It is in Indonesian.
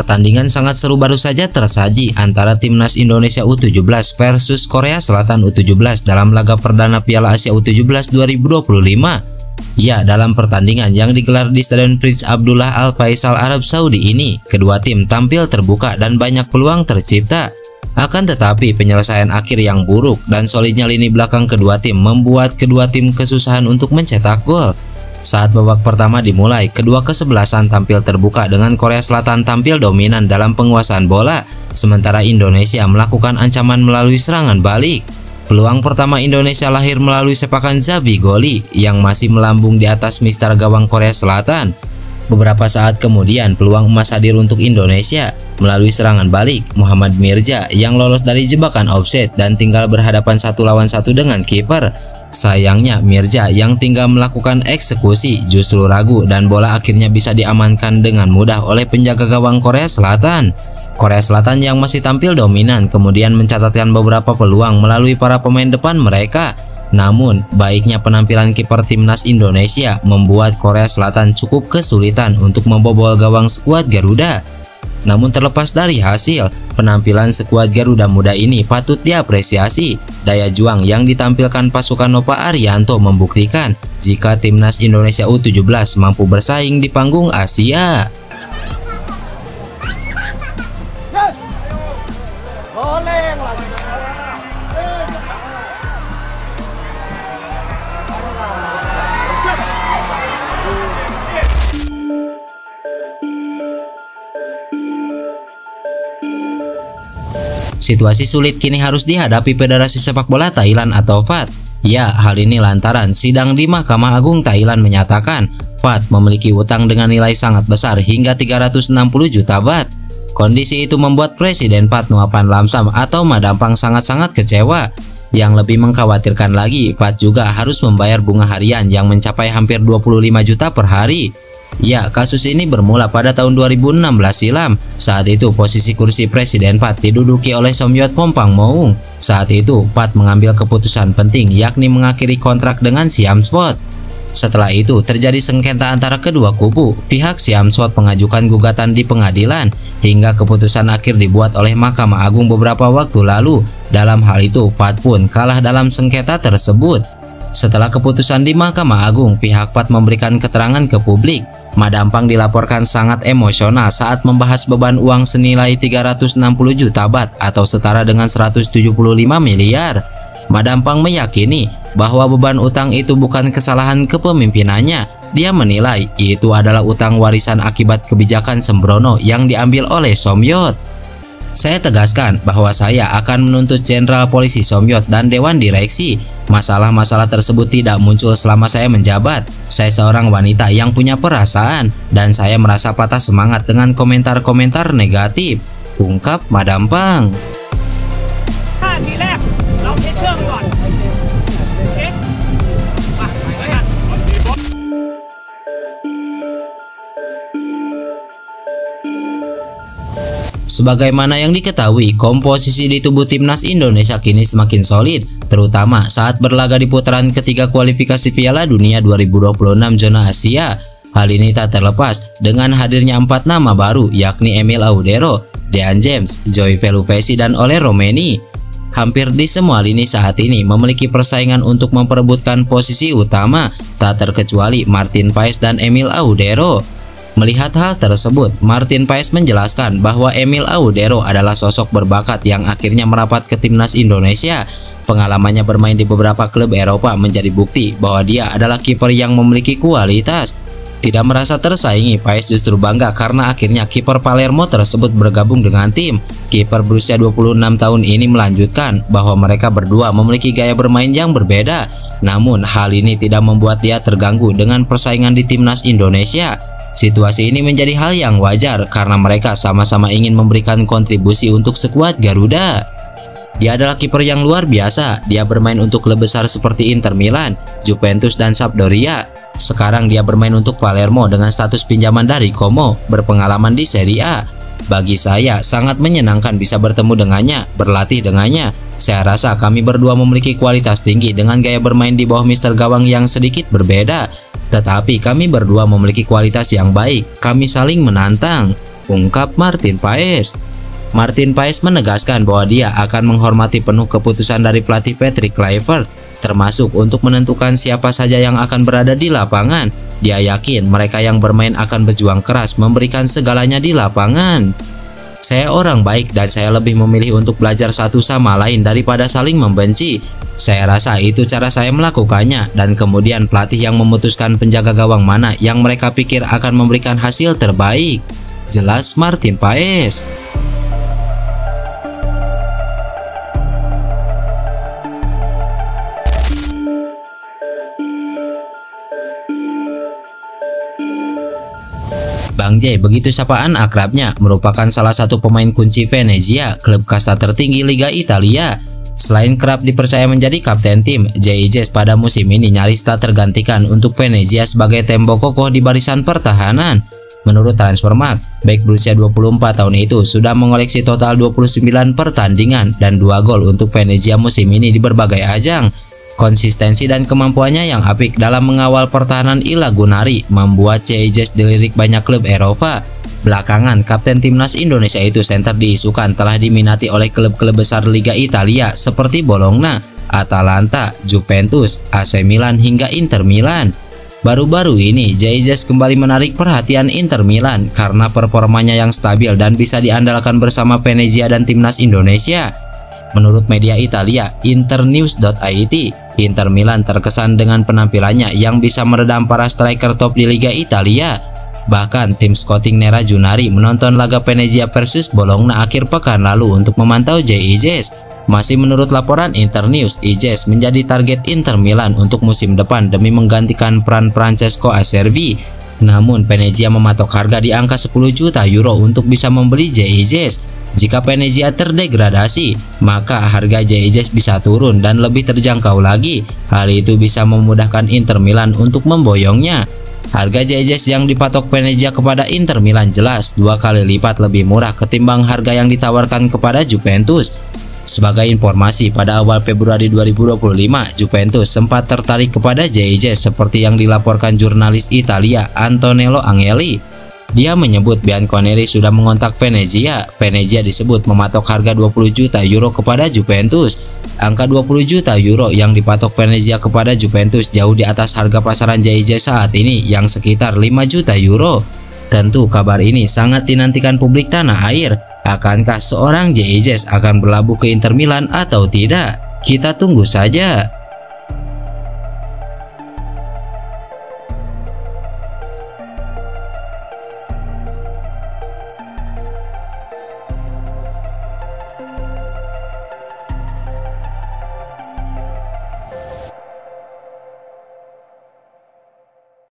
Pertandingan sangat seru baru saja tersaji antara Timnas Indonesia U17 versus Korea Selatan U17 dalam laga perdana Piala Asia U17 2025. Ya, dalam pertandingan yang digelar di Stadion Prince Abdullah Al Faisal Arab Saudi ini, kedua tim tampil terbuka dan banyak peluang tercipta. Akan tetapi penyelesaian akhir yang buruk dan solidnya lini belakang kedua tim membuat kedua tim kesusahan untuk mencetak gol. Saat babak pertama dimulai, kedua kesebelasan tampil terbuka dengan Korea Selatan tampil dominan dalam penguasaan bola, sementara Indonesia melakukan ancaman melalui serangan balik. Peluang pertama Indonesia lahir melalui sepakan Zabigoli yang masih melambung di atas mistar gawang Korea Selatan. Beberapa saat kemudian peluang emas hadir untuk Indonesia melalui serangan balik Muhammad Mirja yang lolos dari jebakan offside dan tinggal berhadapan 1 lawan 1 dengan kiper. Sayangnya Mirja yang tinggal melakukan eksekusi justru ragu dan bola akhirnya bisa diamankan dengan mudah oleh penjaga gawang Korea Selatan. Korea Selatan yang masih tampil dominan kemudian mencatatkan beberapa peluang melalui para pemain depan mereka. Namun, baiknya penampilan kiper timnas Indonesia membuat Korea Selatan cukup kesulitan untuk membobol gawang skuad Garuda. Namun terlepas dari hasil, penampilan skuad Garuda Muda ini patut diapresiasi. Daya juang yang ditampilkan pasukan Nova Arianto membuktikan jika timnas Indonesia U17 mampu bersaing di panggung Asia. Situasi sulit kini harus dihadapi Federasi Sepak Bola Thailand atau FAT. Ya, hal ini lantaran sidang di Mahkamah Agung Thailand menyatakan FAT memiliki utang dengan nilai sangat besar hingga 360 juta baht. Kondisi itu membuat Presiden FAT Nuapan Lamsam atau Madampang sangat-sangat kecewa. Yang lebih mengkhawatirkan lagi, FAT juga harus membayar bunga harian yang mencapai hampir 25 juta per hari. Ya, kasus ini bermula pada tahun 2016 silam. Saat itu posisi kursi Presiden FAT diduduki oleh Somyot Phompangmoung. Saat itu FAT mengambil keputusan penting yakni mengakhiri kontrak dengan Siam Sport. Setelah itu terjadi sengketa antara kedua kubu. Pihak Siam Sport mengajukan gugatan di pengadilan hingga keputusan akhir dibuat oleh Mahkamah Agung beberapa waktu lalu. Dalam hal itu FAT pun kalah dalam sengketa tersebut. Setelah keputusan di Mahkamah Agung, pihak FAT memberikan keterangan ke publik. Madampang dilaporkan sangat emosional saat membahas beban uang senilai 360 juta baht atau setara dengan 175 miliar. Madampang meyakini bahwa beban utang itu bukan kesalahan kepemimpinannya. Dia menilai itu adalah utang warisan akibat kebijakan sembrono yang diambil oleh Somyot. Saya tegaskan bahwa saya akan menuntut Jenderal Polisi Somyot dan Dewan Direksi. Masalah-masalah tersebut tidak muncul selama saya menjabat. Saya seorang wanita yang punya perasaan dan saya merasa patah semangat dengan komentar-komentar negatif, ungkap Madampang. Sebagaimana yang diketahui, komposisi di tubuh timnas Indonesia kini semakin solid, terutama saat berlaga di putaran ketiga kualifikasi Piala Dunia 2026 zona Asia. Hal ini tak terlepas dengan hadirnya 4 nama baru, yakni Emil Audero, Dean James, Joy Veluvesi, dan Ole Romeni. Hampir di semua lini saat ini memiliki persaingan untuk memperebutkan posisi utama, tak terkecuali Martin Paes dan Emil Audero. Melihat hal tersebut, Martin Paes menjelaskan bahwa Emil Audero adalah sosok berbakat yang akhirnya merapat ke timnas Indonesia. Pengalamannya bermain di beberapa klub Eropa menjadi bukti bahwa dia adalah kiper yang memiliki kualitas. Tidak merasa tersaingi, Paes justru bangga karena akhirnya kiper Palermo tersebut bergabung dengan tim. Kiper berusia 26 tahun ini melanjutkan bahwa mereka berdua memiliki gaya bermain yang berbeda. Namun hal ini tidak membuat dia terganggu dengan persaingan di timnas Indonesia. Situasi ini menjadi hal yang wajar karena mereka sama-sama ingin memberikan kontribusi untuk skuad Garuda. Dia adalah kiper yang luar biasa. Dia bermain untuk klub besar seperti Inter Milan, Juventus, dan Sampdoria. Sekarang dia bermain untuk Palermo dengan status pinjaman dari Como, berpengalaman di Serie A. Bagi saya sangat menyenangkan bisa bertemu dengannya, berlatih dengannya. Saya rasa kami berdua memiliki kualitas tinggi dengan gaya bermain di bawah Mister Gawang yang sedikit berbeda. Tetapi kami berdua memiliki kualitas yang baik, kami saling menantang. ungkap Martin Paes. Martin Paes menegaskan bahwa dia akan menghormati penuh keputusan dari pelatih Patrick Kluivert, termasuk untuk menentukan siapa saja yang akan berada di lapangan. Dia yakin mereka yang bermain akan berjuang keras memberikan segalanya di lapangan. Saya orang baik dan saya lebih memilih untuk belajar satu sama lain daripada saling membenci. Saya rasa itu cara saya melakukannya, dan kemudian pelatih yang memutuskan penjaga gawang mana yang mereka pikir akan memberikan hasil terbaik, jelas Martin Paes. Bang J, begitu sapaan akrabnya, merupakan salah satu pemain kunci Venezia, klub kasta tertinggi Liga Italia. Selain kerap dipercaya menjadi kapten tim, J.I.J pada musim ini nyaris tak tergantikan untuk Venezia sebagai tembok kokoh di barisan pertahanan. Menurut Transfermarkt, bek berusia 24 tahun itu sudah mengoleksi total 29 pertandingan dan 2 gol untuk Venezia musim ini di berbagai ajang. Konsistensi dan kemampuannya yang apik dalam mengawal pertahanan Ilagunari membuat J.I.J dilirik banyak klub Eropa. Belakangan, kapten timnas Indonesia itu center diisukan telah diminati oleh klub-klub besar Liga Italia seperti Bologna, Atalanta, Juventus, AC Milan hingga Inter Milan. Baru-baru ini, J.I.J kembali menarik perhatian Inter Milan karena performanya yang stabil dan bisa diandalkan bersama Venezia dan timnas Indonesia. Menurut media Italia, internews.it, Inter Milan terkesan dengan penampilannya yang bisa meredam para striker top di Liga Italia. Bahkan, tim scouting Nerazzurri menonton laga Venezia versus Bologna akhir pekan lalu untuk memantau J.I.J. Masih menurut laporan Internews, J.I.J menjadi target Inter Milan untuk musim depan demi menggantikan peran Francesco Acerbi. Namun, Venezia mematok harga di angka 10 juta euro untuk bisa membeli J.I.J. Jika Venezia terdegradasi, maka harga J.I.J bisa turun dan lebih terjangkau lagi. Hal itu bisa memudahkan Inter Milan untuk memboyongnya. Harga J.I.J yang dipatok Venezia kepada Inter Milan jelas 2 kali lipat lebih murah ketimbang harga yang ditawarkan kepada Juventus. Sebagai informasi, pada awal Februari 2025, Juventus sempat tertarik kepada J.I.J seperti yang dilaporkan jurnalis Italia Antonello Angeli. Dia menyebut Bianconeri sudah mengontak Venezia. Venezia disebut mematok harga 20 juta euro kepada Juventus. Angka 20 juta euro yang dipatok Venezia kepada Juventus jauh di atas harga pasaran J.I.J saat ini yang sekitar 5 juta euro. Tentu kabar ini sangat dinantikan publik tanah air. Akankah seorang J.I.J akan berlabuh ke Inter Milan atau tidak? Kita tunggu saja.